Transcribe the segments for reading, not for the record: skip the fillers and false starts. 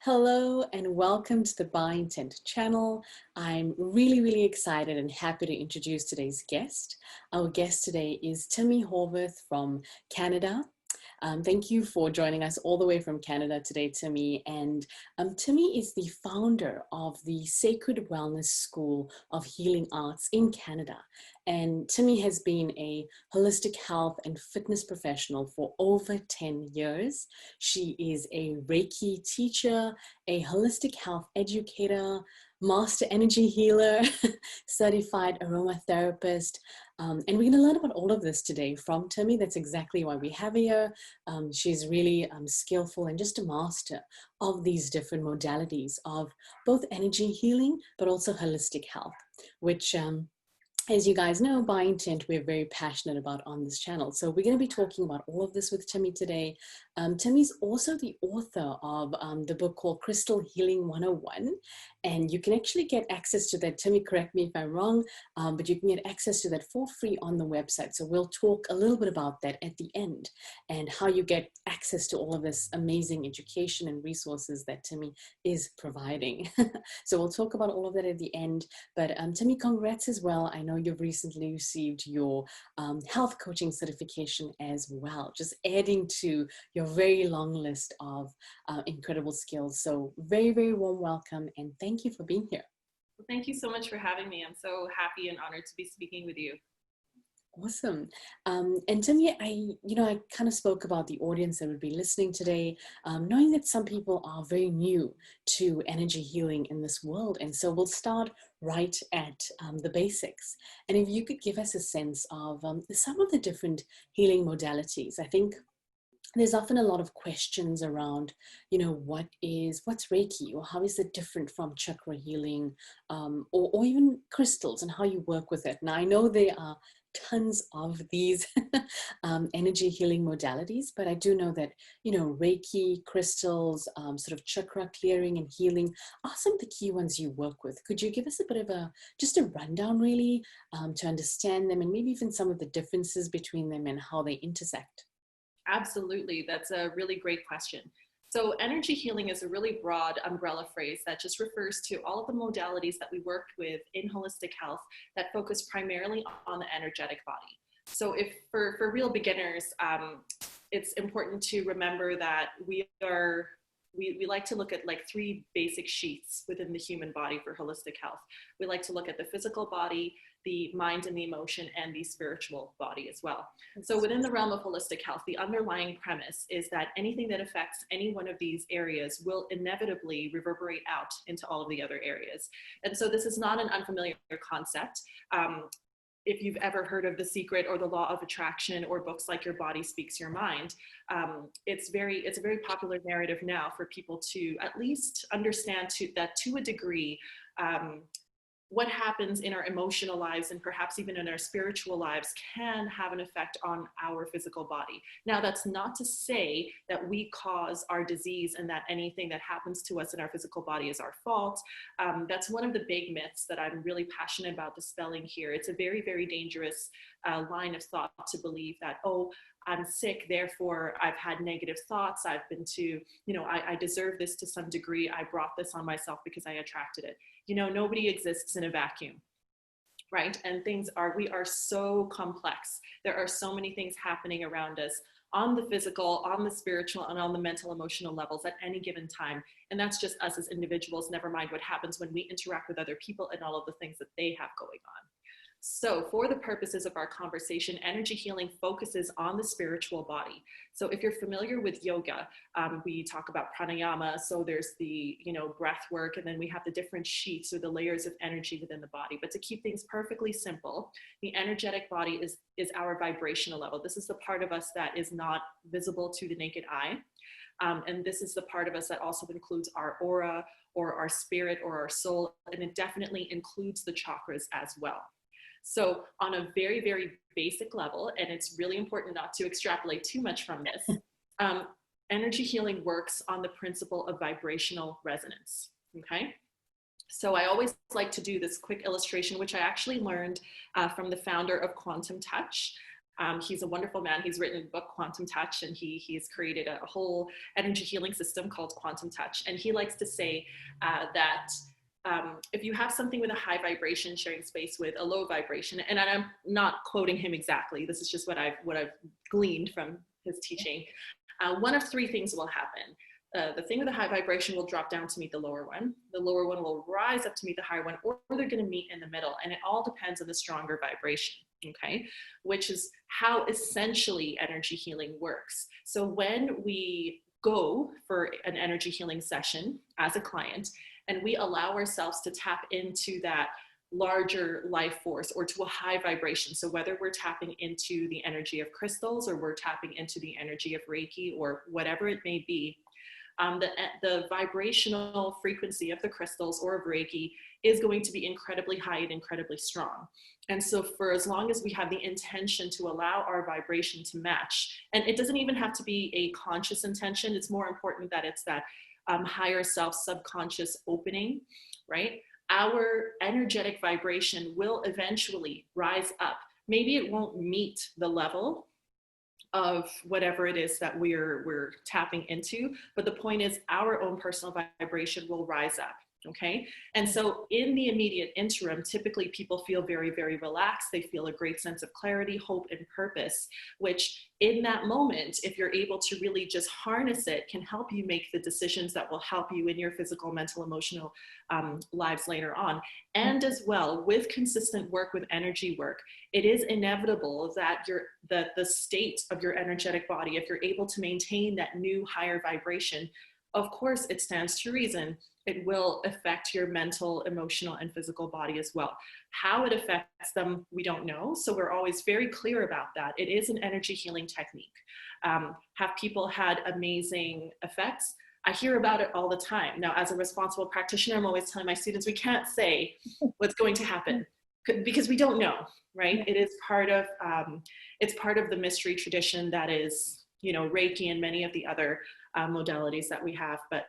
Hello and welcome to the By Intent channel. I'm really excited and happy to introduce today's guest. Our guest today is Timmie Horvath from Canada. Thank you for joining us all the way from Canada today, Timmie. And Timmie is the founder of the Sacred Wellness School of Healing Arts in Canada. And Timmie has been a holistic health and fitness professional for over 10 years. She is a Reiki teacher, a holistic health educator, master energy healer, certified aromatherapist. And we're going to learn about all of this today from Timmie. That's exactly why we have her. She's really skillful and just a master of these different modalities of both energy healing, but also holistic health, which as you guys know, By Intent, we're very passionate about on this channel. So we're going to be talking about all of this with Timmie today. Timmie's also the author of the book called Crystal Healing 101. And you can actually get access to that. Timmie, correct me if I'm wrong, but you can get access to that for free on the website. So we'll talk a little bit about that at the end and how you get access to all of this amazing education and resources that Timmie is providing. So we'll talk about all of that at the end. But Timmie, congrats as well. I know you've recently received your health coaching certification as well, just adding to your very long list of incredible skills. So very warm welcome and thank you for being here. Well, thank you so much for having me. I'm so happy and honored to be speaking with you. Awesome. And Timmie, I kind of spoke about the audience that would be listening today, knowing that some people are very new to energy healing in this world. And so we'll start right at the basics. And if you could give us a sense of some of the different healing modalities. I think there's often a lot of questions around, what's Reiki, or how is it different from chakra healing, or even crystals and how you work with it. Now, I know there are tons of these energy healing modalities, but I do know that, Reiki, crystals, sort of chakra clearing and healing are some of the key ones you work with. Could you give us a bit of just a rundown really to understand them and maybe even some of the differences between them and how they intersect? Absolutely. That's a really great question. So energy healing is a really broad umbrella phrase that just refers to all of the modalities that we worked with in holistic health that focus primarily on the energetic body. So if for real beginners, it's important to remember that we like to look at like three basic sheaths within the human body for holistic health. We like to look at the physical body, the mind and the emotion, and the spiritual body as well. So within the realm of holistic health, the underlying premise is that anything that affects any one of these areas will inevitably reverberate out into all of the other areas. And so this is not an unfamiliar concept. If you've ever heard of The Secret or the Law of Attraction or books like Your Body Speaks Your Mind, it's a very popular narrative now for people to at least understand that to a degree, what happens in our emotional lives and perhaps even in our spiritual lives can have an effect on our physical body. Now, that's not to say that we cause our disease and that anything that happens to us in our physical body is our fault. That's one of the big myths that I'm really passionate about dispelling here. It's a very dangerous line of thought to believe that, oh, I'm sick, therefore I've had negative thoughts. I've been to, I deserve this to some degree. I brought this on myself because I attracted it. Nobody exists in a vacuum, right? And we are so complex. There are so many things happening around us on the physical, on the spiritual, and on the mental, emotional levels at any given time. And that's just us as individuals, never mind what happens when we interact with other people and all of the things that they have going on. So for the purposes of our conversation, energy healing focuses on the spiritual body. So if you're familiar with yoga, we talk about pranayama. So there's the, breath work, and then we have the different sheaths or the layers of energy within the body. But to keep things perfectly simple, the energetic body is our vibrational level. This is the part of us that is not visible to the naked eye. And this is the part of us that also includes our aura or our spirit or our soul. And it definitely includes the chakras as well. So on a very basic level, and it's really important not to extrapolate too much from this, energy healing works on the principle of vibrational resonance, okay? So I always like to do this quick illustration, which I actually learned from the founder of Quantum Touch. He's a wonderful man. He's written a book, Quantum Touch, and he's created a whole energy healing system called Quantum Touch. And he likes to say that if you have something with a high vibration sharing space with a low vibration, and I'm not quoting him exactly, this is just what I've gleaned from his teaching, one of three things will happen. The thing with a high vibration will drop down to meet the lower one. The lower one will rise up to meet the higher one, or they're going to meet in the middle. And it all depends on the stronger vibration, okay? Which is how essentially energy healing works. So when we go for an energy healing session as a client, and we allow ourselves to tap into that larger life force or to a high vibration. So whether we're tapping into the energy of crystals or we're tapping into the energy of Reiki or whatever it may be, the vibrational frequency of the crystals or of Reiki is going to be incredibly high and incredibly strong. And so for as long as we have the intention to allow our vibration to match, and it doesn't even have to be a conscious intention, it's more important that it's that higher self subconscious opening, right? Our energetic vibration will eventually rise up. Maybe it won't meet the level of whatever it is that we're tapping into, but the point is our own personal vibration will rise up. Okay. And so in the immediate interim, typically people feel very, very relaxed. They feel a great sense of clarity, hope, and purpose, which in that moment, if you're able to really just harness it, can help you make the decisions that will help you in your physical, mental, emotional lives later on. And as well, with consistent work, with energy work, it is inevitable that the state of your energetic body, if you're able to maintain that new higher vibration, of course, it stands to reason it will affect your mental, emotional, and physical body as well. How it affects them, we don't know. So we're always very clear about that. It is an energy healing technique. Have people had amazing effects? I hear about it all the time. Now, as a responsible practitioner, I'm always telling my students, we can't say what's going to happen because we don't know, right? It is part of, it's part of the mystery tradition that is, Reiki and many of the other modalities that we have. But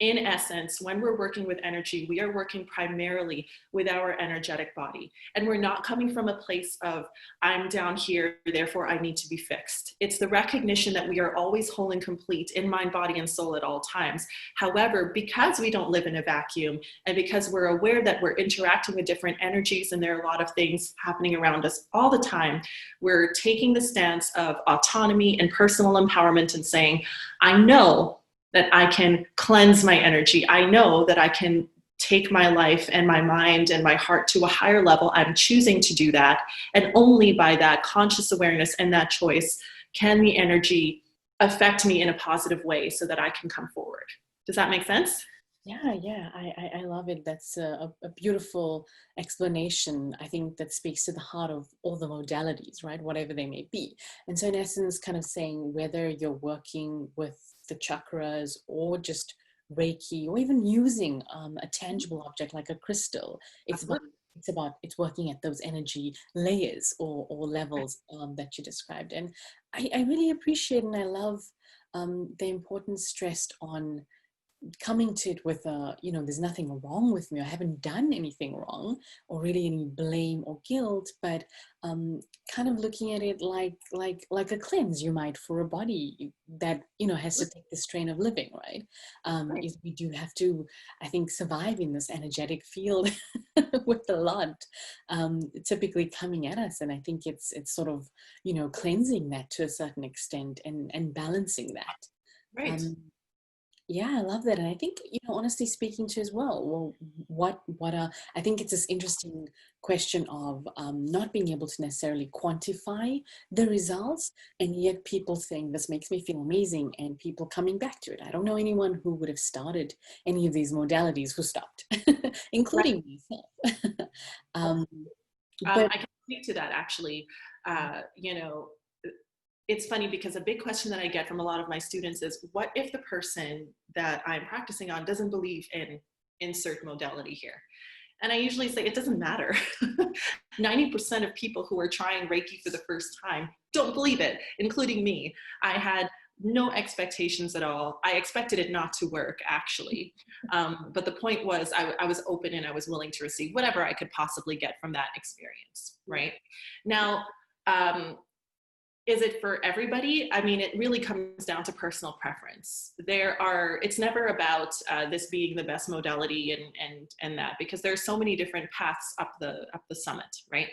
in essence, when we're working with energy, we are working primarily with our energetic body. And we're not coming from a place of, I'm down here, therefore I need to be fixed. It's the recognition that we are always whole and complete in mind, body, and soul at all times. However, because we don't live in a vacuum, and because we're aware that we're interacting with different energies and there are a lot of things happening around us all the time, we're taking the stance of autonomy and personal empowerment and saying, I know that I can cleanse my energy. I know that I can take my life and my mind and my heart to a higher level. I'm choosing to do that. And only by that conscious awareness and that choice can the energy affect me in a positive way so that I can come forward. Does that make sense? Yeah, I love it. That's a beautiful explanation. I think that speaks to the heart of all the modalities, right? Whatever they may be. And so in essence, kind of saying whether you're working with the chakras or just Reiki or even using a tangible object like a crystal, it's working at those energy layers or levels that you described. And I really appreciate and I love the importance stressed on coming to it with there's nothing wrong with me. I haven't done anything wrong or really any blame or guilt, but kind of looking at it like a cleanse you might for a body that has to take the strain of living, right? We do have to, I think, survive in this energetic field with a lot typically coming at us, and I think it's sort of cleansing that to a certain extent and balancing that. Right. Yeah, I love that. And I think, honestly speaking to as well, I think it's this interesting question of not being able to necessarily quantify the results. And yet people think this makes me feel amazing and people coming back to it. I don't know anyone who would have started any of these modalities who stopped, including myself. I can speak to that actually. It's funny because a big question that I get from a lot of my students is, what if the person that I'm practicing on doesn't believe in insert modality here? And I usually say, it doesn't matter. 90% of people who are trying Reiki for the first time don't believe it, including me. I had no expectations at all. I expected it not to work, actually. But the point was I was open and I was willing to receive whatever I could possibly get from that experience, right? Now, Is it for everybody? I mean, it really comes down to personal preference. It's never about this being the best modality and that, because there are so many different paths up the summit, right?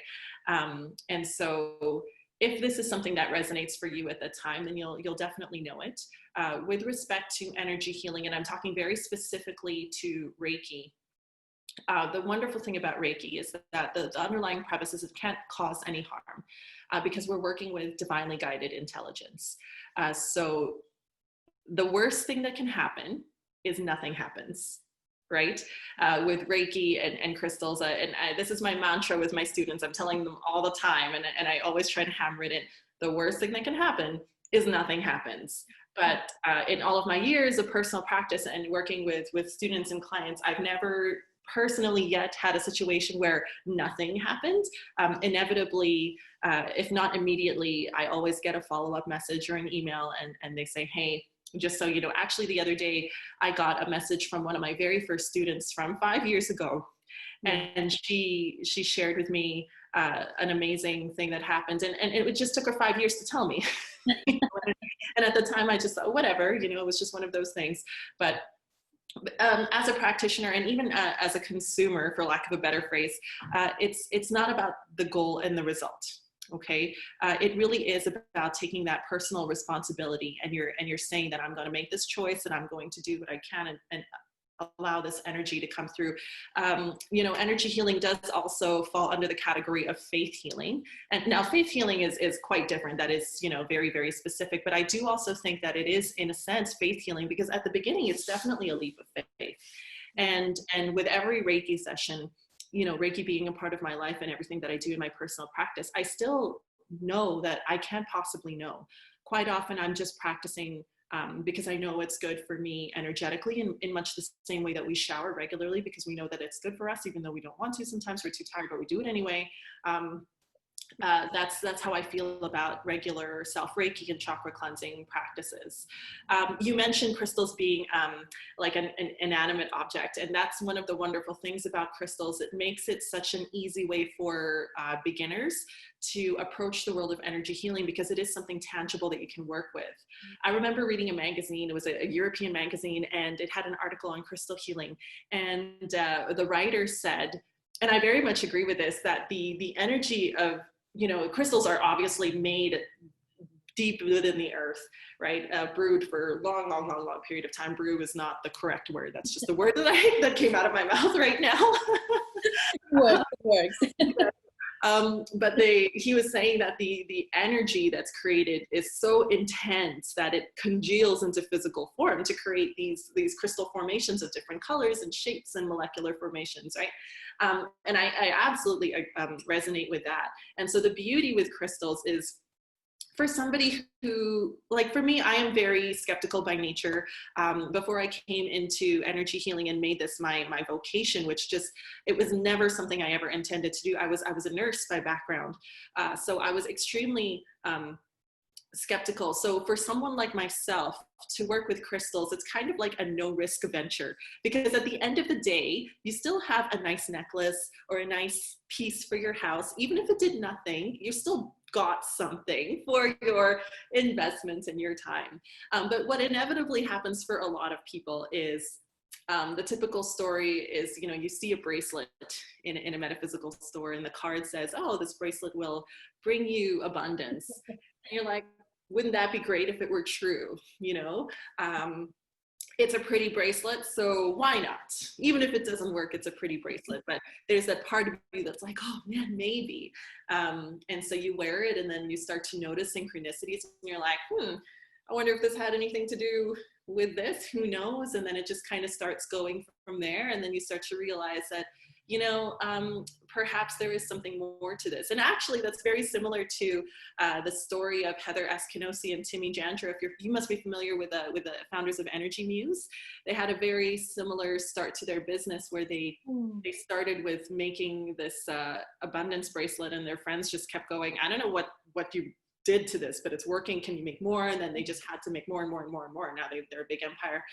And so if this is something that resonates for you at the time, then you'll definitely know it. With respect to energy healing, and I'm talking very specifically to Reiki, the wonderful thing about Reiki is that the underlying premise is it can't cause any harm, because we're working with divinely guided intelligence. So the worst thing that can happen is nothing happens, right? With Reiki and crystals, this is my mantra with my students. I'm telling them all the time, and I always try to hammer it in. The worst thing that can happen is nothing happens. But in all of my years of personal practice and working with students and clients, I've never personally yet had a situation where nothing happened. Inevitably, if not immediately, I always get a follow-up message or an email, and they say, hey, just so you know, actually the other day I got a message from one of my very first students from 5 years ago. And she shared with me an amazing thing that happened, and it just took her 5 years to tell me. And at the time I just thought, whatever, it was just one of those things. But as a practitioner, and even as a consumer, for lack of a better phrase, it's not about the goal and the result. Okay, it really is about taking that personal responsibility, and you're saying that I'm going to make this choice, and I'm going to do what I can and allow this energy to come through. Energy healing does also fall under the category of faith healing. And now faith healing is quite different. That is, very, very specific. But I do also think that it is, in a sense, faith healing, because at the beginning, it's definitely a leap of faith. And with every Reiki session, Reiki being a part of my life and everything that I do in my personal practice, I still know that I can't possibly know. Quite often, I'm just practicing because I know it's good for me energetically, in much the same way that we shower regularly because we know that it's good for us, even though we don't want to. Sometimes we're too tired, but we do it anyway. That's how I feel about regular self-Reiki and chakra cleansing practices. You mentioned crystals being like an inanimate object, and that's one of the wonderful things about crystals. It makes it such an easy way for beginners to approach the world of energy healing, because it is something tangible that you can work with. I remember reading a magazine, it was a European magazine, and it had an article on crystal healing. And the writer said, and I very much agree with this, that the energy of, crystals are obviously made deep within the earth, right? Brewed for long period of time. Brew is not the correct word. That's just the word that came out of my mouth right now. It works. But he was saying that the energy that's created is so intense that it congeals into physical form to create these crystal formations of different colors and shapes and molecular formations, right? And I absolutely resonate with that. And so the beauty with crystals is, for somebody who, like for me, I am very skeptical by nature. Before I came into energy healing and made this my vocation, it was never something I ever intended to do. I was a nurse by background. So I was extremely skeptical. So for someone like myself to work with crystals, it's kind of like a no risk venture, because at the end of the day, you still have a nice necklace or a nice piece for your house. Even if it did nothing, you still got something for your investments and your time. But what inevitably happens for a lot of people is the typical story is, you see a bracelet in a metaphysical store, and the card says, oh, this bracelet will bring you abundance. And you're like, wouldn't that be great if it were true? It's a pretty bracelet, so why not? Even if it doesn't work, it's a pretty bracelet. But there's that part of you that's like, oh man, maybe. And so you wear it, and then you start to notice synchronicities, and you're like, I wonder if this had anything to do with this, who knows? And then it just kind of starts going from there. And then you start to realize that, perhaps there is something more to this. And actually that's very similar to the story of Heather Eskinosi and Timmie Horvath. You must be familiar with the founders of Energy Muse. They had a very similar start to their business, where they started with making this abundance bracelet, and their friends just kept going, I don't know what you did to this, but it's working. Can you make more? And then they just had to make more and more and more and more. And now they're a big empire.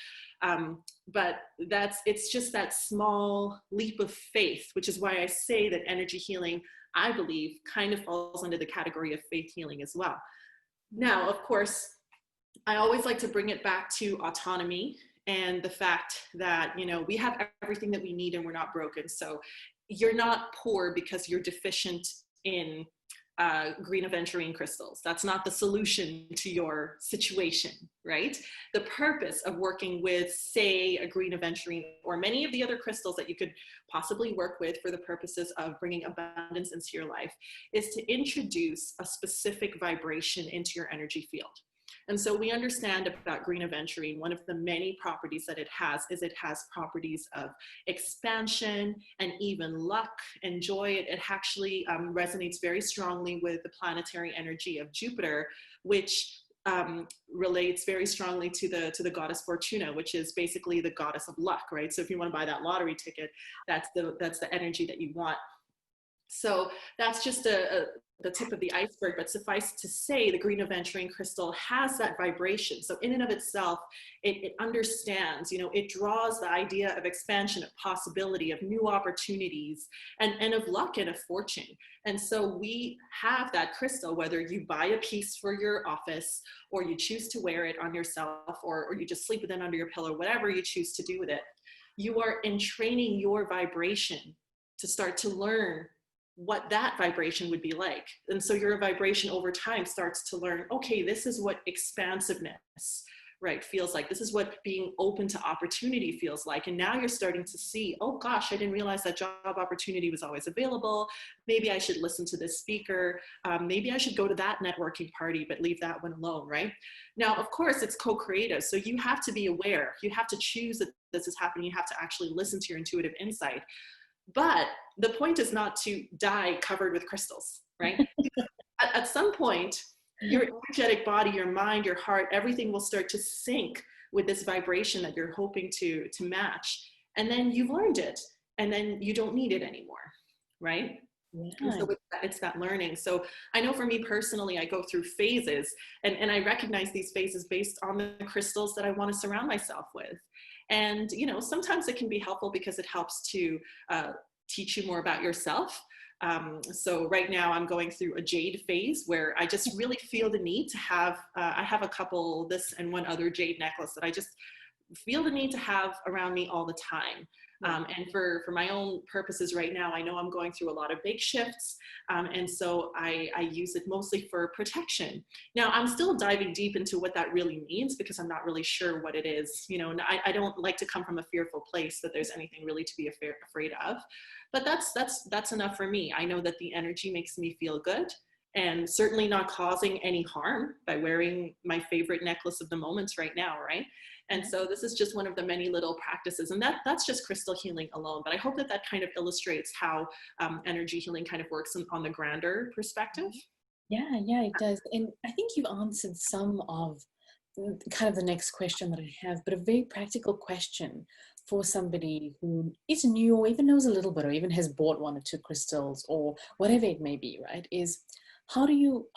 But it's just that small leap of faith, which is why I say that energy healing, I believe, kind of falls under the category of faith healing as well. Now, of course, I always like to bring it back to autonomy and the fact that, you know, we have everything that we need and we're not broken. So you're not poor because you're deficient in green aventurine crystals. That's not the solution to your situation, right? The purpose of working with, say, a green aventurine or many of the other crystals that you could possibly work with for the purposes of bringing abundance into your life is to introduce a specific vibration into your energy field. And so we understand about green aventurine, one of the many properties that it has is it has properties of expansion and even luck and joy. It actually resonates very strongly with the planetary energy of Jupiter, which relates very strongly to the goddess Fortuna, which is basically the goddess of luck, right? So if you want to buy that lottery ticket, that's the energy that you want. So that's just the tip of the iceberg, but suffice to say, the green aventurine crystal has that vibration. So in and of itself, it understands, you know, it draws the idea of expansion, of possibility, of new opportunities, and of luck and of fortune. And so we have that crystal, whether you buy a piece for your office or you choose to wear it on yourself, or you just sleep with it under your pillow, whatever you choose to do with it, you are entraining your vibration to start to learn what that vibration would be like. And so your vibration over time starts to learn, okay, this is what expansiveness, right, feels like. This is what being open to opportunity feels like. And now you're starting to see, oh gosh, I didn't realize that job opportunity was always available. Maybe I should listen to this speaker. Maybe I should go to that networking party, but leave that one alone, right? Now, of course, it's co-creative. So you have to be aware. You have to choose that this is happening. You have to actually listen to your intuitive insight. But the point is not to die covered with crystals, right? At some point, your energetic body, your mind, your heart, everything will start to sync with this vibration that you're hoping to match. And then you've learned it, and then you don't need it anymore, right? Yeah. And so it's that learning. So I know for me personally, I go through phases, and I recognize these phases based on the crystals that I want to surround myself with. And, you know, sometimes it can be helpful because it helps to teach you more about yourself. So right now I'm going through a jade phase where I just really feel the need to have, I have a couple, this and one other jade necklace that I just feel the need to have around me all the time. And for my own purposes right now, I know I'm going through a lot of big shifts. And so I use it mostly for protection. Now, I'm still diving deep into what that really means because I'm not really sure what it is. You know, I don't like to come from a fearful place that there's anything really to be afraid of. But that's enough for me. I know that the energy makes me feel good, and certainly not causing any harm by wearing my favorite necklace of the moments right now, right? And so this is just one of the many little practices, and that's just crystal healing alone. But I hope that that kind of illustrates how energy healing kind of works on the grander perspective. Yeah, it does. And I think you've answered some of kind of the next question that I have, but a very practical question for somebody who is new or even knows a little bit or even has bought one or two crystals or whatever it may be, right, is how do you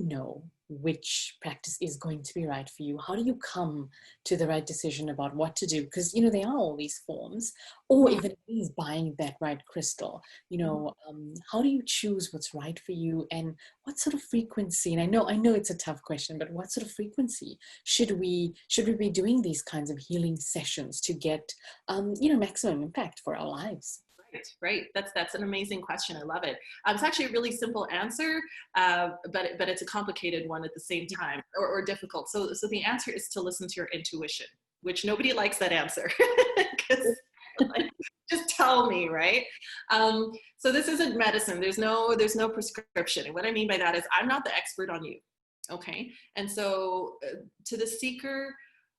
know which practice is going to be right for you? How do you come to the right decision about what to do? Because, you know, there are all these forms, or even is buying that right crystal, you know, how do you choose what's right for you, and what sort of frequency? And I know it's a tough question, but what sort of frequency should we be doing these kinds of healing sessions to get, you know, maximum impact for our lives? Right. That's an amazing question. I love it. It's actually a really simple answer, but it's a complicated one at the same time, or difficult. So the answer is to listen to your intuition, which nobody likes that answer. Like, just tell me, right? So this isn't medicine. There's no prescription. And what I mean by that is I'm not the expert on you. Okay. And so to the seeker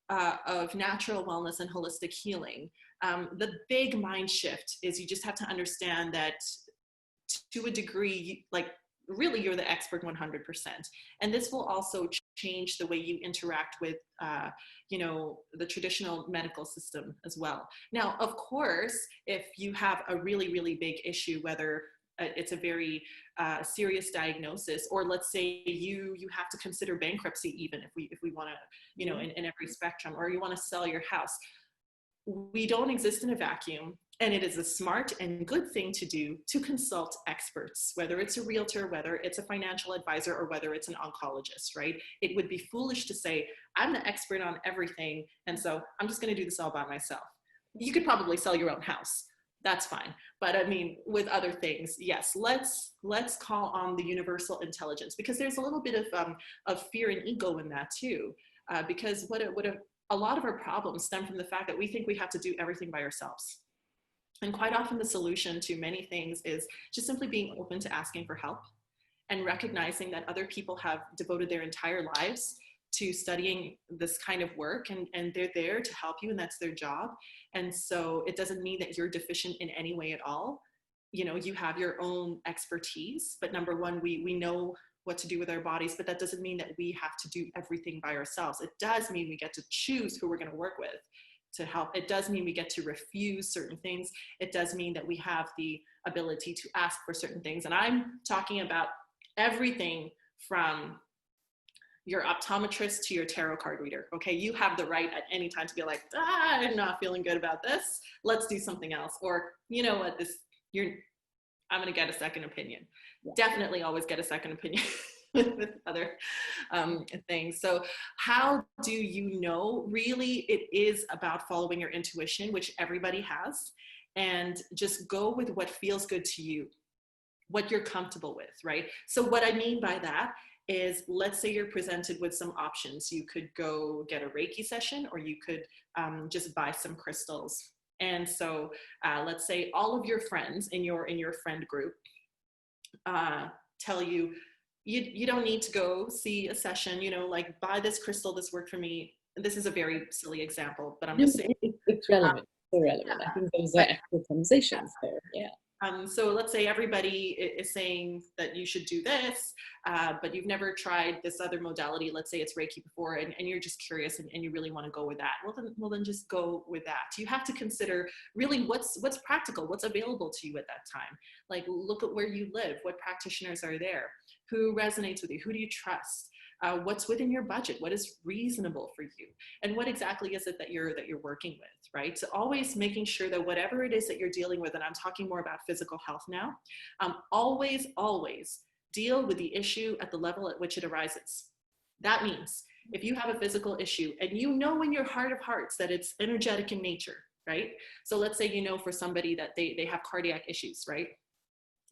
of natural wellness and holistic healing, the big mind shift is you just have to understand that to a degree, like really you're the expert 100%. And this will also change the way you interact with, you know, the traditional medical system as well. Now, of course, if you have a really, really big issue, whether it's a very serious diagnosis, or let's say you have to consider bankruptcy, even if we want to, you know, in every spectrum, or you want to sell your house, we don't exist in a vacuum, and it is a smart and good thing to do to consult experts, whether it's a realtor, whether it's a financial advisor, or whether it's an oncologist, right? It would be foolish to say, I'm the expert on everything, and so I'm just going to do this all by myself. You could probably sell your own house. That's fine. But I mean, with other things, yes, let's call on the universal intelligence, because there's a little bit of fear and ego in that too. Because a lot of our problems stem from the fact that we think we have to do everything by ourselves. And quite often the solution to many things is just simply being open to asking for help and recognizing that other people have devoted their entire lives to studying this kind of work, and they're there to help you, and that's their job. And so it doesn't mean that you're deficient in any way at all. You know, you have your own expertise, but number one, we know what to do with our bodies, but that doesn't mean that we have to do everything by ourselves. It does mean we get to choose who we're going to work with to help. It does mean we get to refuse certain things. It does mean that we have the ability to ask for certain things. And I'm talking about everything from your optometrist to your tarot card reader. Okay, you have the right at any time to be like, I'm not feeling good about this. Let's do something else. Or, you know what, I'm going to get a second opinion. Yeah. Definitely always get a second opinion with other things. So how do you know? Really, it is about following your intuition, which everybody has, and just go with what feels good to you, what you're comfortable with, right? So what I mean by that is, let's say you're presented with some options. You could go get a Reiki session, or you could just buy some crystals. And so let's say all of your friends in your friend group tell you, you don't need to go see a session, you know, like, buy this crystal, this worked for me. This is a very silly example, but I'm just saying. It's relevant. It's relevant. I think those are actual conversations there. Yeah. So let's say everybody is saying that you should do this, but you've never tried this other modality. Let's say it's Reiki before, and you're just curious and you really want to go with that. Well then just go with that. You have to consider really what's practical, what's available to you at that time. Like, look at where you live, what practitioners are there, who resonates with you, who do you trust? What's within your budget, what is reasonable for you, and what exactly is it that you're working with, right? So always making sure that whatever it is that you're dealing with, and I'm talking more about physical health now, always deal with the issue at the level at which it arises. That means if you have a physical issue and you know in your heart of hearts that it's energetic in nature, right? So let's say, you know, for somebody that they have cardiac issues, right?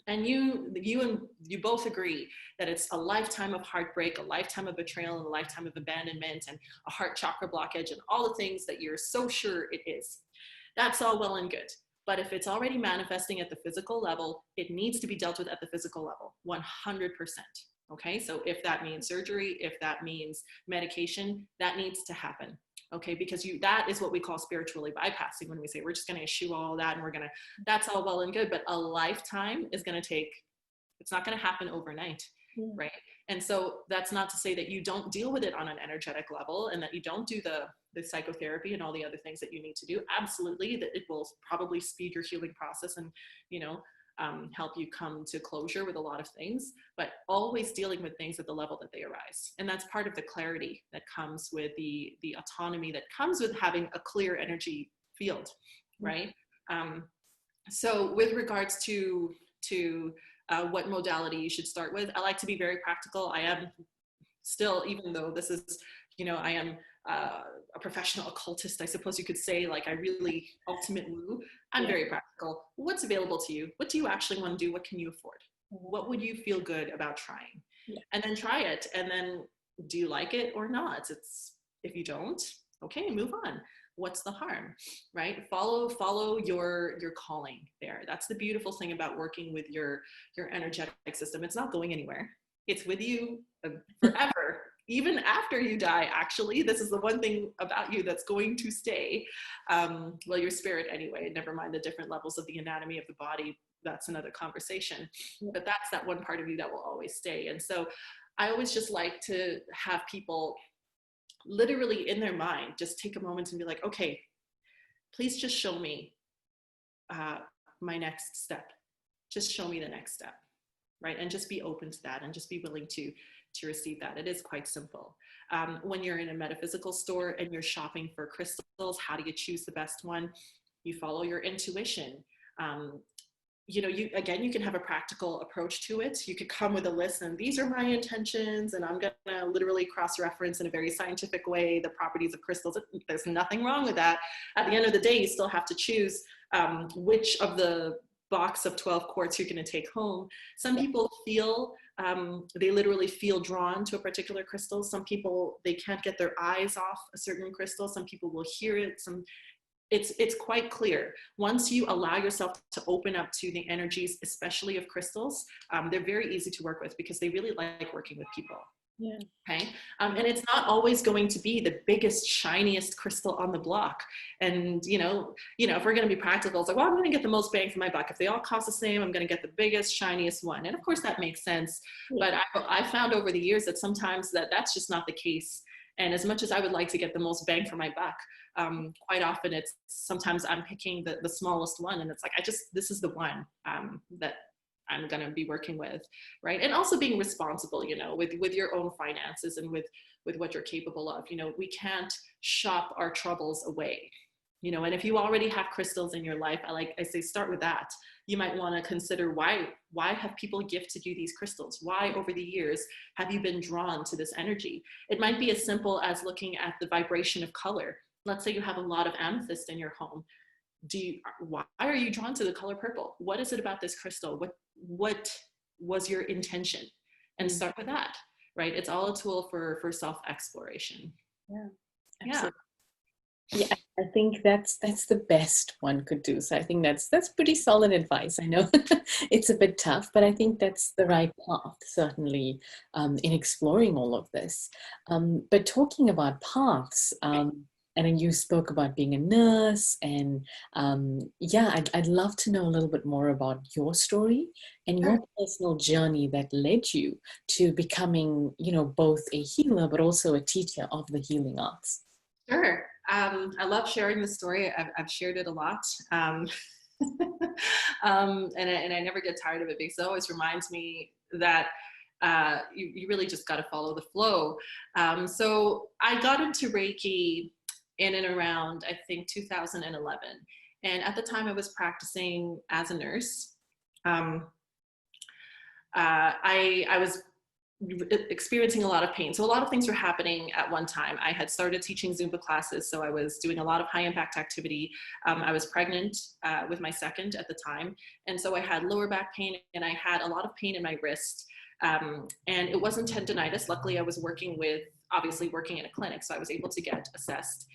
And you both agree that it's a lifetime of heartbreak, a lifetime of betrayal, and a lifetime of abandonment, and a heart chakra blockage, and all the things that you're so sure it is. That's all well and good. But if it's already manifesting at the physical level, it needs to be dealt with at the physical level, 100%. Okay, so if that means surgery, if that means medication, that needs to happen. Okay, because that is what we call spiritually bypassing, when we say we're just going to eschew all that, and that's all well and good, but a lifetime is going to take, it's not going to happen overnight, right? And so that's not to say that you don't deal with it on an energetic level, and that you don't do the psychotherapy and all the other things that you need to do. Absolutely, that it will probably speed your healing process and, you know, help you come to closure with a lot of things, but always dealing with things at the level that they arise. And that's part of the clarity that comes with the autonomy that comes with having a clear energy field, right? So with regards to what modality you should start with, I like to be very practical. I am still, even though this is, you know, I am a professional occultist, I suppose you could say, like, I really ultimate woo. I'm very practical. What's available to you? What do you actually want to do? What can you afford? What would you feel good about trying? And then try it. And then, do you like it or not? If you don't, okay, move on. What's the harm, right? Follow your calling there. That's the beautiful thing about working with your energetic system. It's not going anywhere. It's with you forever. Even after you die, actually. This is the one thing about you that's going to stay. Well, your spirit anyway, never mind the different levels of the anatomy of the body. That's another conversation. But that's that one part of you that will always stay. And so I always just like to have people literally in their mind just take a moment and be like, okay, please just show me my next step. Just show me the next step, right? And just be open to that, and just be willing to to receive that. It is quite simple. When you're in a metaphysical store and you're shopping for crystals, how do you choose the best one? You follow your intuition. You know, you can have a practical approach to it. You could come with a list and these are my intentions, and I'm gonna literally cross-reference in a very scientific way the properties of crystals. There's nothing wrong with that. At the end of the day, you still have to choose which of the box of 12 quartz you're going to take home. Some people feel, they literally feel drawn to a particular crystal. Some people, they can't get their eyes off a certain crystal. Some people will hear it. It's quite clear. Once you allow yourself to open up to the energies, especially of crystals, they're very easy to work with because they really like working with people. Yeah. Okay. And it's not always going to be the biggest, shiniest crystal on the block. And, you know, if we're going to be practical, it's like, well, I'm going to get the most bang for my buck. If they all cost the same, I'm going to get the biggest, shiniest one. And of course that makes sense. Yeah. But I found over the years that sometimes that's just not the case. And as much as I would like to get the most bang for my buck, quite often it's sometimes I'm picking the smallest one, and it's like, this is the one that I'm going to be working with, right? And also being responsible, you know, with your own finances and with what you're capable of. You know, we can't shop our troubles away, you know. And if you already have crystals in your life, I say start with that. You might want to consider why have people gifted you these crystals? Why over the years have you been drawn to this energy? It might be as simple as looking at the vibration of color. Let's say you have a lot of amethyst in your home. Why are you drawn to the color purple? What is it about this crystal? What was your intention? And start with that, right? It's all a tool for self-exploration. Yeah, absolutely. Yeah, I think that's the best one could do. So I think that's pretty solid advice. I know it's a bit tough, but I think that's the right path, certainly, in exploring all of this. But talking about paths, and then you spoke about being a nurse, and yeah, I'd love to know a little bit more about your story and your personal journey that led you to becoming, you know, both a healer but also a teacher of the healing arts. Sure. I love sharing the story. I've shared it a lot. And I never get tired of it because it always reminds me that you really just got to follow the flow. So I got into Reiki in and around, I think, 2011. And at the time I was practicing as a nurse. I was experiencing a lot of pain. So a lot of things were happening at one time. I had started teaching Zumba classes, so I was doing a lot of high impact activity. I was pregnant with my second at the time. And so I had lower back pain and I had a lot of pain in my wrist. And it wasn't tendonitis. Luckily, I was obviously working in a clinic, so I was able to get assessed.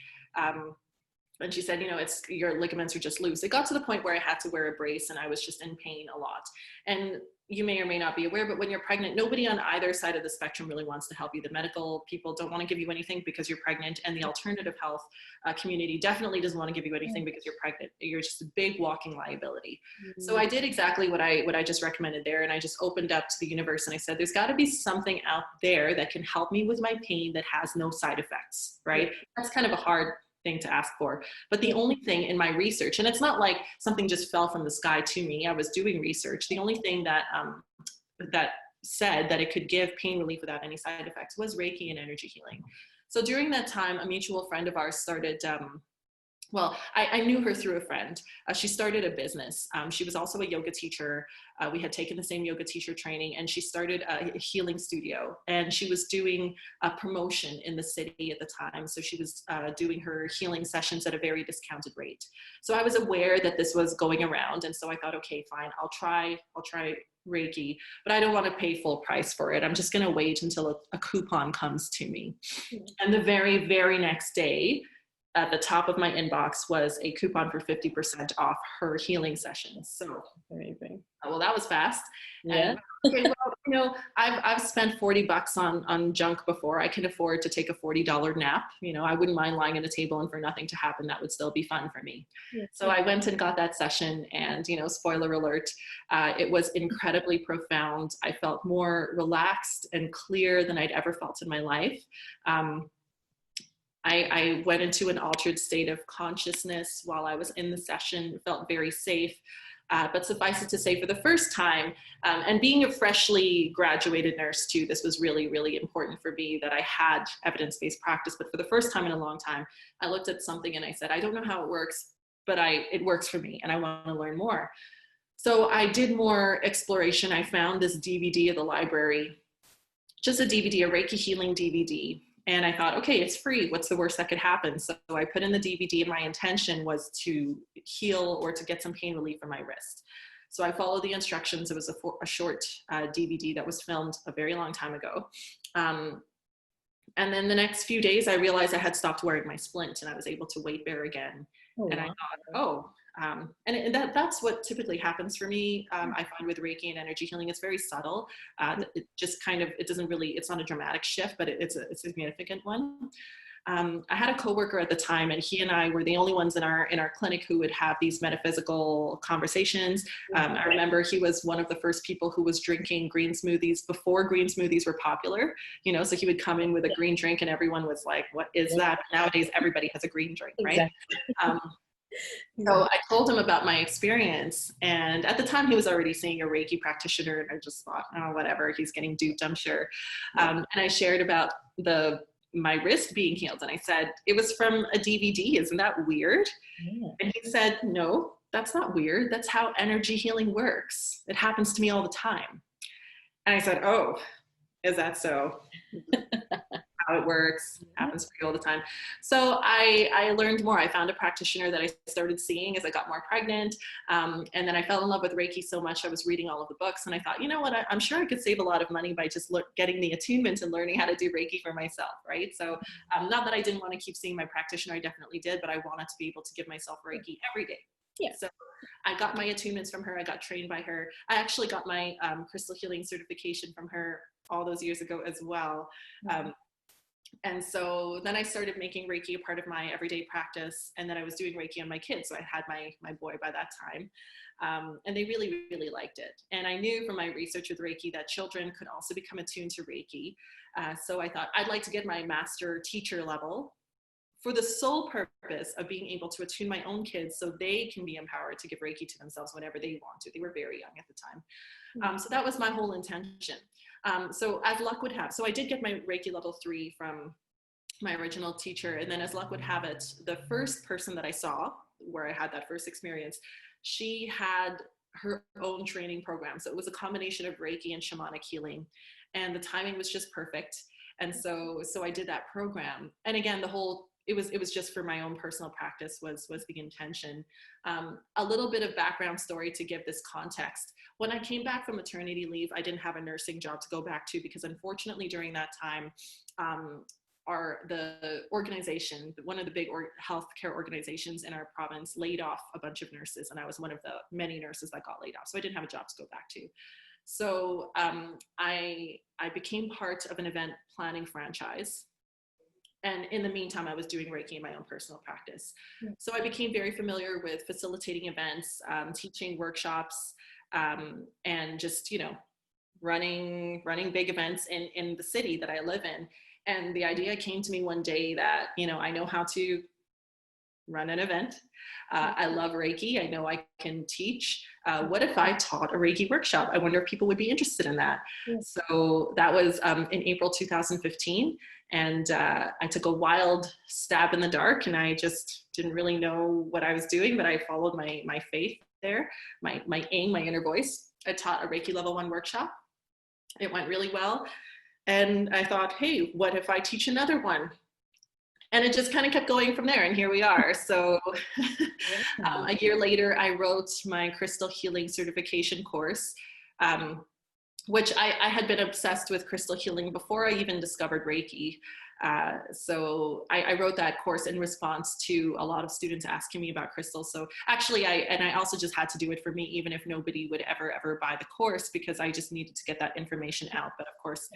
And she said, you know, your ligaments are just loose. It got to the point where I had to wear a brace and I was just in pain a lot. And you may or may not be aware, but when you're pregnant, nobody on either side of the spectrum really wants to help you. The medical people don't want to give you anything because you're pregnant, and the alternative health community definitely doesn't want to give you anything because you're pregnant. You're just a big walking liability. Mm-hmm. So I did exactly what I just recommended there, and I just opened up to the universe and I said, there's got to be something out there that can help me with my pain that has no side effects, right? Mm-hmm. That's kind of a hard thing to ask for. But the only thing in my research, and it's not like something just fell from the sky to me, I was doing research. The only thing that said that it could give pain relief without any side effects was Reiki and energy healing. So during that time, a mutual friend of ours started, I knew her through a friend. She started a business. She was also a yoga teacher. We had taken the same yoga teacher training, and she started a healing studio, and she was doing a promotion in the city at the time. So she was doing her healing sessions at a very discounted rate. So I was aware that this was going around. And so I thought, okay, fine, I'll try Reiki, but I don't want to pay full price for it. I'm just going to wait until a coupon comes to me. And the very, very next day, at the top of my inbox was a coupon for 50% off her healing sessions. So, amazing. Well, that was fast. Yeah. And, okay, well, you know, I've spent $40 on junk before. I can afford to take a $40 nap. You know, I wouldn't mind lying on a table and for nothing to happen. That would still be fun for me. Yeah. So I went and got that session, and, you know, spoiler alert, it was incredibly profound. I felt more relaxed and clear than I'd ever felt in my life. I went into an altered state of consciousness while I was in the session. Felt very safe. But suffice it to say, for the first time, and being a freshly graduated nurse too, this was really, really important for me that I had evidence-based practice. But for the first time in a long time, I looked at something and I said, I don't know how it works, but it works for me and I want to learn more. So I did more exploration. I found this DVD at the library, just a DVD, a Reiki Healing Dvd. And I thought, okay, it's free. What's the worst that could happen? So I put in the DVD and my intention was to heal or to get some pain relief from my wrist. So I followed the instructions. It was a short DVD that was filmed a very long time ago. And then the next few days, I realized I had stopped wearing my splint and I was able to weight bear again. Oh, and I thought, that's what typically happens for me. I find with Reiki and energy healing, it's very subtle. It just kind of, it's not a dramatic shift, but it's a significant one. I had a coworker at the time, and he and I were the only ones in our clinic who would have these metaphysical conversations. I remember he was one of the first people who was drinking green smoothies before green smoothies were popular, so he would come in with a green drink and everyone was like, what is that? Nowadays, everybody has a green drink, right? Exactly. So I told him about my experience, and at the time he was already seeing a Reiki practitioner, and I just thought, oh, whatever, he's getting duped, I'm sure. And I shared about my wrist being healed, and I said, it was from a DVD, isn't that weird? Yeah. And he said, no, that's not weird. That's how energy healing works. It happens to me all the time. And I said, oh, is that so? How it works, happens for you all the time. So I learned more. I found a practitioner that I started seeing as I got more pregnant. And then I fell in love with Reiki so much, I was reading all of the books, and I thought, you know what, I'm sure I could save a lot of money by just getting the attunement and learning how to do Reiki for myself, right? So not that I didn't want to keep seeing my practitioner, I definitely did, but I wanted to be able to give myself Reiki every day. Yeah. So I got my attunements from her. I got trained by her. I actually got my crystal healing certification from her all those years ago as well. And so then I started making Reiki a part of my everyday practice. And then I was doing Reiki on my kids. So I had my boy by that time. And they really, really liked it. And I knew from my research with Reiki that children could also become attuned to Reiki. So I thought I'd like to get my master teacher level for the sole purpose of being able to attune my own kids so they can be empowered to give Reiki to themselves whenever they want to. They were very young at the time. So that was my whole intention. So as luck would have, so I did get my Reiki level 3 from my original teacher. And then as luck would have it, the first person that I saw where I had that first experience, she had her own training program. So it was a combination of Reiki and shamanic healing. And the timing was just perfect. And so I did that program. And again, it was just for my own personal practice was the intention. A little bit of background story to give this context. When I came back from maternity leave, I didn't have a nursing job to go back to because unfortunately during that time, the organization, one of the big healthcare organizations in our province laid off a bunch of nurses, and I was one of the many nurses that got laid off. So I didn't have a job to go back to. So I became part of an event planning franchise. And in the meantime, I was doing Reiki in my own personal practice. So I became very familiar with facilitating events, teaching workshops, and just, running big events in the city that I live in. And the idea came to me one day that, I know how to run an event. I love Reiki. I know I can teach. What if I taught a Reiki workshop? I wonder if people would be interested in that. Yes. So that was in April 2015. And I took a wild stab in the dark, and I just didn't really know what I was doing, but I followed my faith there, my aim, my inner voice. I taught a Reiki Level 1 workshop. It went really well. And I thought, hey, what if I teach another one? And it just kind of kept going from there, and here we are. So a year later, I wrote my crystal healing certification course, which I had been obsessed with crystal healing before I even discovered Reiki. So I wrote that course in response to a lot of students asking me about crystals. So actually, I also just had to do it for me, even if nobody would ever buy the course, because I just needed to get that information out. But of course,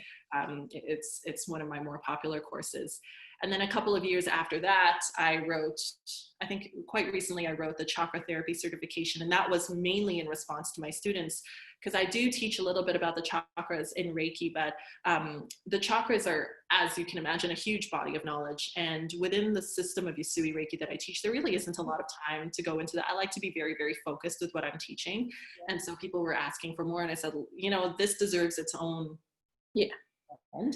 it's one of my more popular courses. And then a couple of years after that, I think quite recently, I wrote the Chakra therapy certification. And that was mainly in response to my students because I do teach a little bit about the chakras in Reiki, but the chakras are, as you can imagine, a huge body of knowledge. And within the system of Usui Reiki that I teach, there really isn't a lot of time to go into that. I like to be very, very focused with what I'm teaching. And so people were asking for more, and I said, you know, this deserves its own. Yeah. And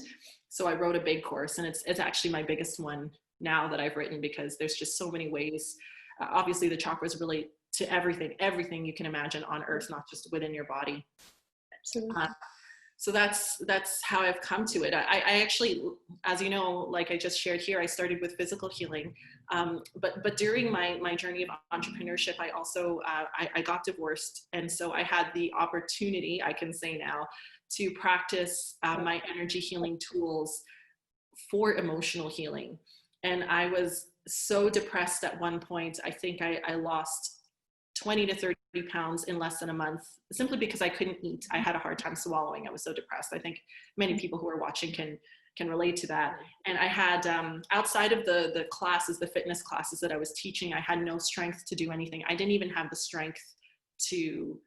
so I wrote a big course, and it's actually my biggest one now that I've written, because there's just so many ways. Obviously, the chakras relate to everything you can imagine on earth, not just within your body. Absolutely. So that's how I've come to it. I actually, as you know, like I just shared here, I started with physical healing, but during my journey of entrepreneurship, I also I got divorced, and so I had the opportunity, I can say now, to practice my energy healing tools for emotional healing. And I was so depressed at one point. I think I lost 20 to 30 pounds in less than a month, simply because I couldn't eat. I had a hard time swallowing. I was so depressed. I think many people who are watching can relate to that. And I had, outside of the classes, the fitness classes that I was teaching, I had no strength to do anything. I didn't even have the strength to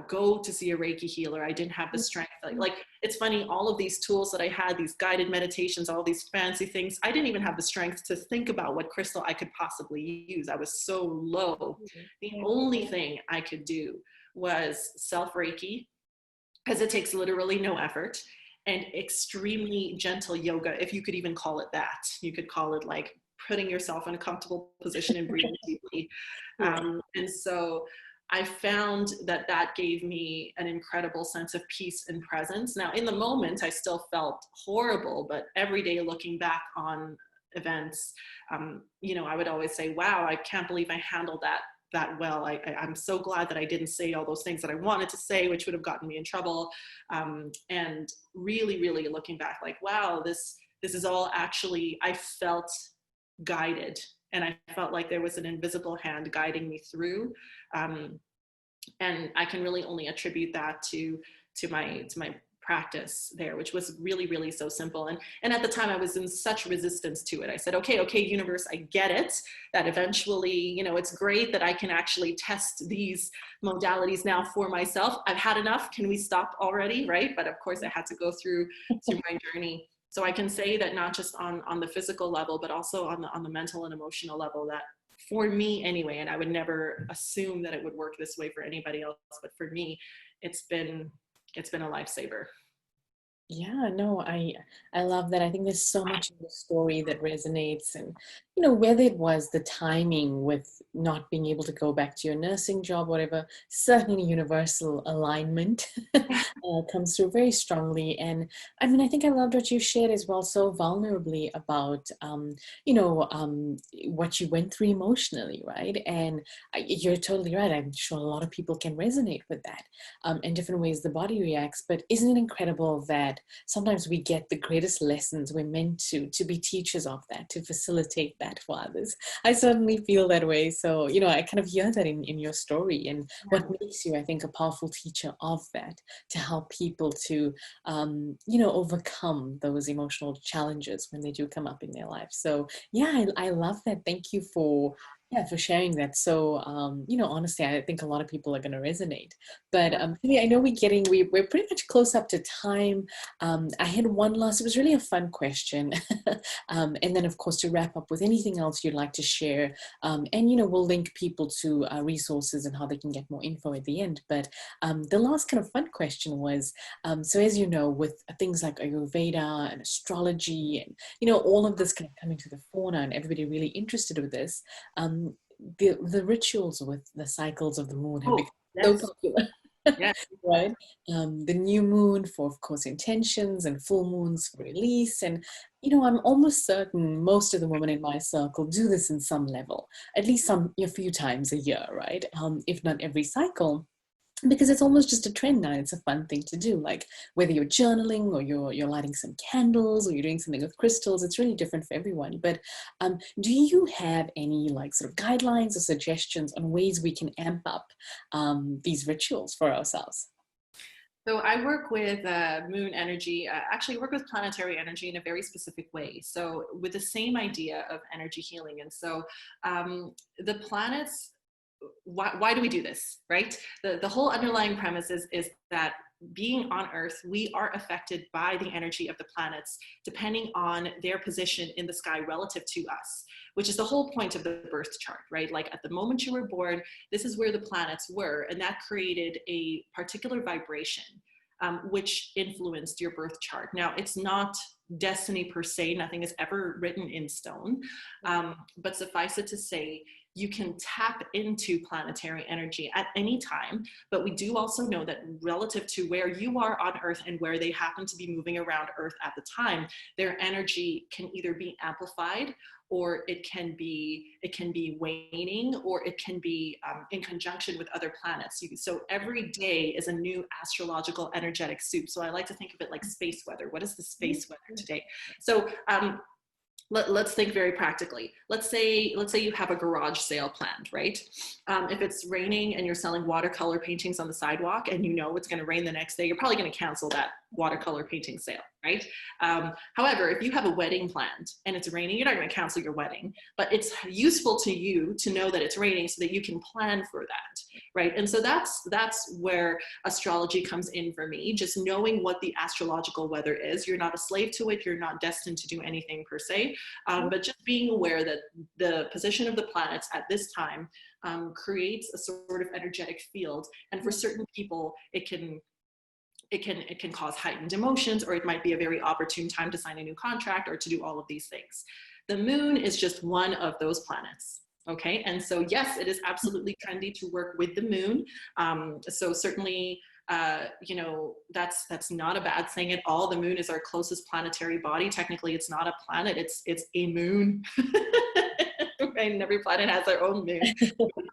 go to see a Reiki healer. I didn't have the strength. Like, it's funny, all of these tools that I had, these guided meditations, all these fancy things, I didn't even have the strength to think about what crystal I could possibly use. I was so low. The only thing I could do was self Reiki, because it takes literally no effort, and extremely gentle yoga, if you could even call it that. You could call it like putting yourself in a comfortable position and breathing deeply. And so I found that gave me an incredible sense of peace and presence. Now, in the moment, I still felt horrible, but every day looking back on events, you know, I would always say, wow, I can't believe I handled that well. I'm so glad that I didn't say all those things that I wanted to say, which would have gotten me in trouble. And really, really looking back, like, wow, this is all actually, I felt guided. And I felt like there was an invisible hand guiding me through. And I can really only attribute that to my practice there, which was really, really so simple. And at the time I was in such resistance to it. I said, okay, universe, I get it, that eventually, you know, it's great that I can actually test these modalities now for myself. I've had enough. Can we stop already? Right. But of course I had to go through my journey. So I can say that not just on the physical level, but also on the mental and emotional level, that for me anyway, and I would never assume that it would work this way for anybody else, but for me, it's been a lifesaver. Yeah, no, I love that. I think there's so much in the story that resonates, and you know, whether it was the timing with not being able to go back to your nursing job, whatever, certainly universal alignment comes through very strongly. And I mean, I think I loved what you shared as well, so vulnerably about you know, what you went through emotionally, right? And you're totally right. I'm sure a lot of people can resonate with that, in different ways the body reacts. But isn't it incredible that sometimes we get the greatest lessons? We're meant to be teachers of that, to facilitate that for others. I certainly feel that way. So, you know, I kind of hear that in your story, and what makes you, I think, a powerful teacher of that, to help people to, you know, overcome those emotional challenges when they do come up in their life. So yeah, I love that. Thank you for sharing that. So, you know, honestly, I think a lot of people are going to resonate. But Timmie, I know we're pretty much close up to time. I had one last, it was really a fun question. And then of course, to wrap up with anything else you'd like to share. And, you know, we'll link people to resources and how they can get more info at the end. But the last kind of fun question was, so as you know, with things like Ayurveda and astrology and, you know, all of this kind of coming to the fore now, and everybody really interested with this, the rituals with the cycles of the moon have become so popular. Yes. Right? The new moon for, of course, intentions, and full moons for release. And, you know, I'm almost certain most of the women in my circle do this in some level, at least a few times a year, right? If not every cycle. Because it's almost just a trend now. It's a fun thing to do, like whether you're journaling or you're lighting some candles or you're doing something with crystals. It's really different for everyone. But do you have any like sort of guidelines or suggestions on ways we can amp up these rituals for ourselves? So I work with moon energy, actually work with planetary energy in a very specific way. So with the same idea of energy healing. And so the planets why do we do this, right? The whole underlying premise is that being on Earth, we are affected by the energy of the planets, depending on their position in the sky relative to us, which is the whole point of the birth chart, right? Like at the moment you were born, this is where the planets were, and that created a particular vibration, which influenced your birth chart. Now, it's not destiny per se, nothing is ever written in stone, but suffice it to say, you can tap into planetary energy at any time, but we do also know that relative to where you are on Earth and where they happen to be moving around Earth at the time, their energy can either be amplified, or it can be waning, or it can be in conjunction with other planets. So every day is a new astrological energetic soup. So I like to think of it like space weather. What is the space weather today? So let's think very practically. Let's say you have a garage sale planned, right? If it's raining and you're selling watercolor paintings on the sidewalk and you know it's going to rain the next day, you're probably going to cancel that watercolor painting sale, right? However, if you have a wedding planned and it's raining, you're not going to cancel your wedding, but it's useful to you to know that it's raining so that you can plan for that, right? And so that's where astrology comes in for me, just knowing what the astrological weather is. You're not a slave to it. You're not destined to do anything per se, but just being aware that the position of the planets at this time creates a sort of energetic field. And for certain people, it can cause heightened emotions, or it might be a very opportune time to sign a new contract or to do all of these things. The moon is just one of those planets. Okay, and so yes, it is absolutely trendy to work with the moon. So certainly, you know, that's not a bad thing at all. The moon is our closest planetary body. Technically, it's not a planet; it's a moon. Right? And every planet has their own moon,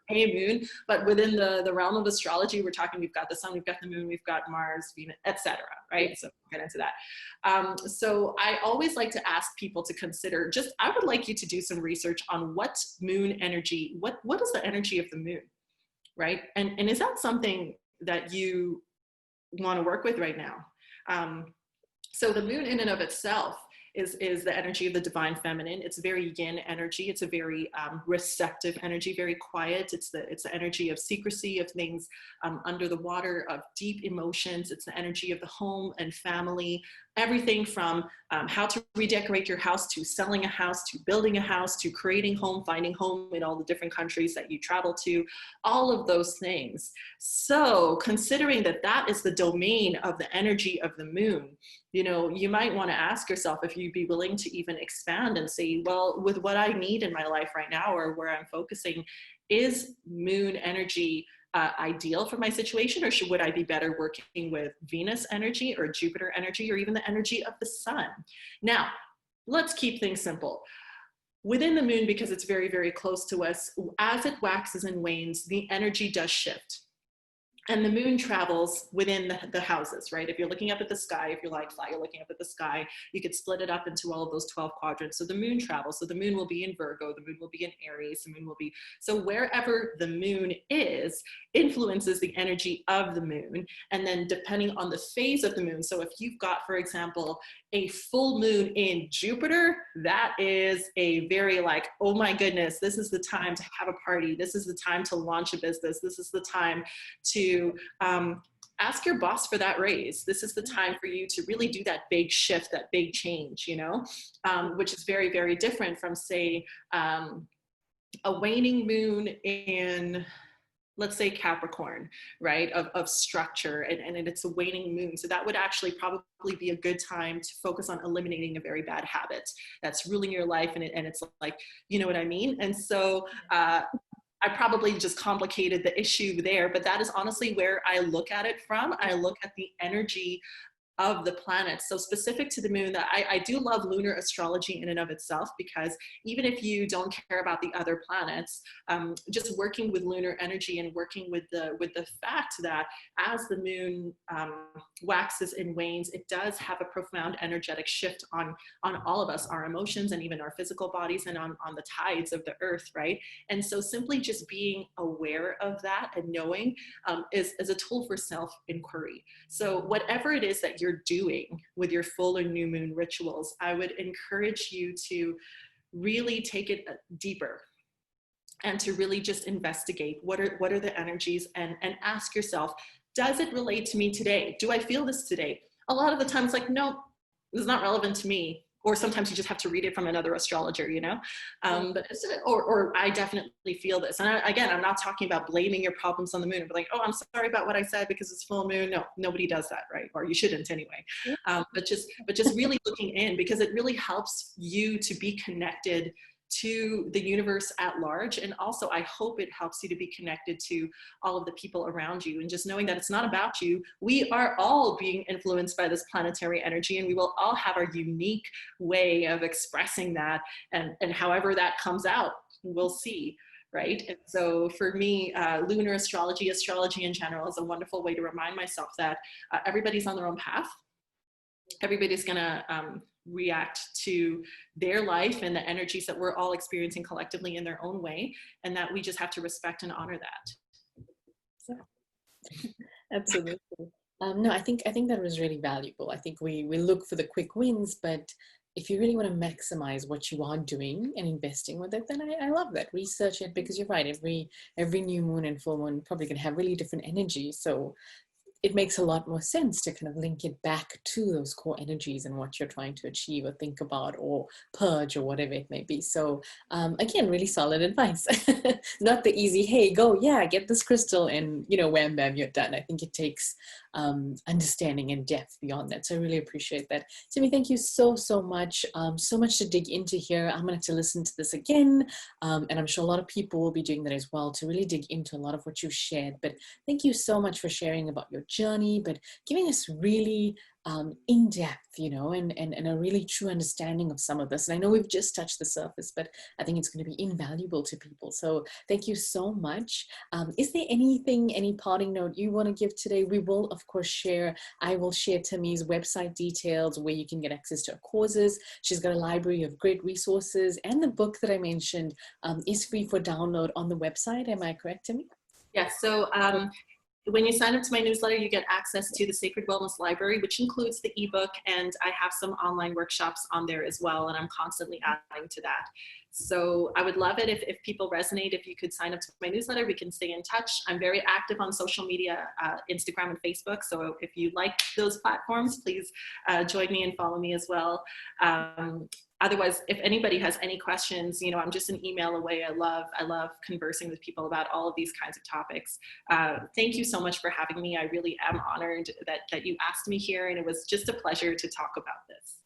a moon. But within the realm of astrology, we're talking, we've got the sun, we've got the moon, we've got Mars, Venus, etc. Right? So we'll get into that. So I always like to ask people to consider, I would like you to do some research on what moon energy, what is the energy of the moon, right? And is that something that you want to work with right now? So the moon in and of itself is the energy of the divine feminine. It's very yin energy. It's a very receptive energy, very quiet. It's the energy of secrecy, of things under the water, of deep emotions. It's the energy of the home and family. Everything from how to redecorate your house, to selling a house, to building a house, to creating home, finding home in all the different countries that you travel to, all of those things. So considering that is the domain of the energy of the moon, you know, you might want to ask yourself if you'd be willing to even expand and say, well, with what I need in my life right now, or where I'm focusing, is moon energy ideal for my situation, or would I be better working with Venus energy or Jupiter energy, or even the energy of the sun? Now, let's keep things simple. Within the moon, because it's very, very close to us, as it waxes and wanes, the energy does shift. And the moon travels within the houses, right? If you're looking up at the sky, if you're like fly, you're looking up at the sky, you could split it up into all of those 12 quadrants. So the moon travels. So the moon will be in Virgo, the moon will be in Aries, the moon will be, so wherever the moon is, influences the energy of the moon. And then depending on the phase of the moon, so if you've got, for example, a full moon in Jupiter, that is a very like, oh my goodness, this is the time to have a party. This is the time to launch a business. This is the time to ask your boss for that raise. This is the time for you to really do that big shift, that big change, you know, which is very, very different from, say, a waning moon in, let's say, Capricorn, right, of structure, and it's a waning moon. So that would actually probably be a good time to focus on eliminating a very bad habit that's ruling your life, and it's like, you know what I mean? And so I probably just complicated the issue there, but that is honestly where I look at it from. I look at the energy of the planets. So specific to the moon, that I do love lunar astrology in and of itself, because even if you don't care about the other planets, just working with lunar energy and working with the fact that as the moon waxes and wanes, it does have a profound energetic shift on all of us, our emotions, and even our physical bodies, and on the tides of the earth, right? And so simply just being aware of that and knowing is a tool for self-inquiry. So whatever it is that you're doing with your full or new moon rituals, I would encourage you to really take it deeper. and to really just investigate what are the energies, and ask yourself, does it relate to me today? Do I feel this today? A lot of the times, like, no, it's not relevant to me. Or sometimes you just have to read it from another astrologer, you know? Or I definitely feel this. And again, I'm not talking about blaming your problems on the moon. But like, oh, I'm sorry about what I said because it's full moon. No, nobody does that, right? Or you shouldn't anyway. But just really looking in, because it really helps you to be connected to the universe at large. And also, I hope it helps you to be connected to all of the people around you, and just knowing that it's not about you. We are all being influenced by this planetary energy, and we will all have our unique way of expressing that, and however that comes out, we'll see. Right. And so for me, lunar astrology in general, is a wonderful way to remind myself that everybody's on their own path. Everybody's going to react to their life and the energies that we're all experiencing collectively in their own way, and that we just have to respect and honor that. So. Absolutely. No, I think that was really valuable. I think we look for the quick wins, but if you really want to maximize what you are doing and investing with it, then I love that. Research it, because you're right. Every new moon and full moon probably can have really different energy. So it makes a lot more sense to kind of link it back to those core energies and what you're trying to achieve or think about or purge or whatever it may be. So again, really solid advice. Not the easy, hey, go, yeah, get this crystal and, you know, wham, bam, you're done. I think it takes understanding and depth beyond that. So I really appreciate that. Timmie, thank you so much. So much to dig into here. I'm going to have to listen to this again. And I'm sure a lot of people will be doing that as well, to really dig into a lot of what you've shared. But thank you so much for sharing about your journey, but giving us really in-depth, you know, and a really true understanding of some of this. And I know we've just touched the surface, but I think it's going to be invaluable to people. So thank you so much. Is there anything, any parting note you want to give today? We will, of course, I will share Timmie's website details, where you can get access to her courses. She's got a library of great resources, and the book that I mentioned is free for download on the website. Am I correct, Timmie? Yes. So when you sign up to my newsletter, you get access to the Sacred Wellness Library, which includes the ebook, and I have some online workshops on there as well, and I'm constantly adding to that. So I would love it if people resonate, if you could sign up to my newsletter. We can stay in touch. I'm very active on social media, Instagram and Facebook. So if you like those platforms, please join me and follow me as well. Otherwise, if anybody has any questions, you know, I'm just an email away. I love conversing with people about all of these kinds of topics. Thank you so much for having me. I really am honored that you asked me here, and it was just a pleasure to talk about this.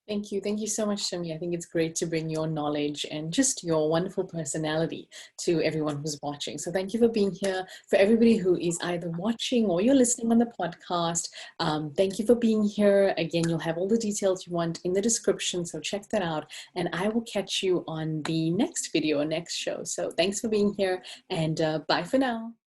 Thank you. Thank you so much, Timmie. I think it's great to bring your knowledge and just your wonderful personality to everyone who's watching. So thank you for being here. For everybody who is either watching or you're listening on the podcast, thank you for being here. Again, you'll have all the details you want in the description, so check that out. And I will catch you on the next video or next show. So thanks for being here, and bye for now.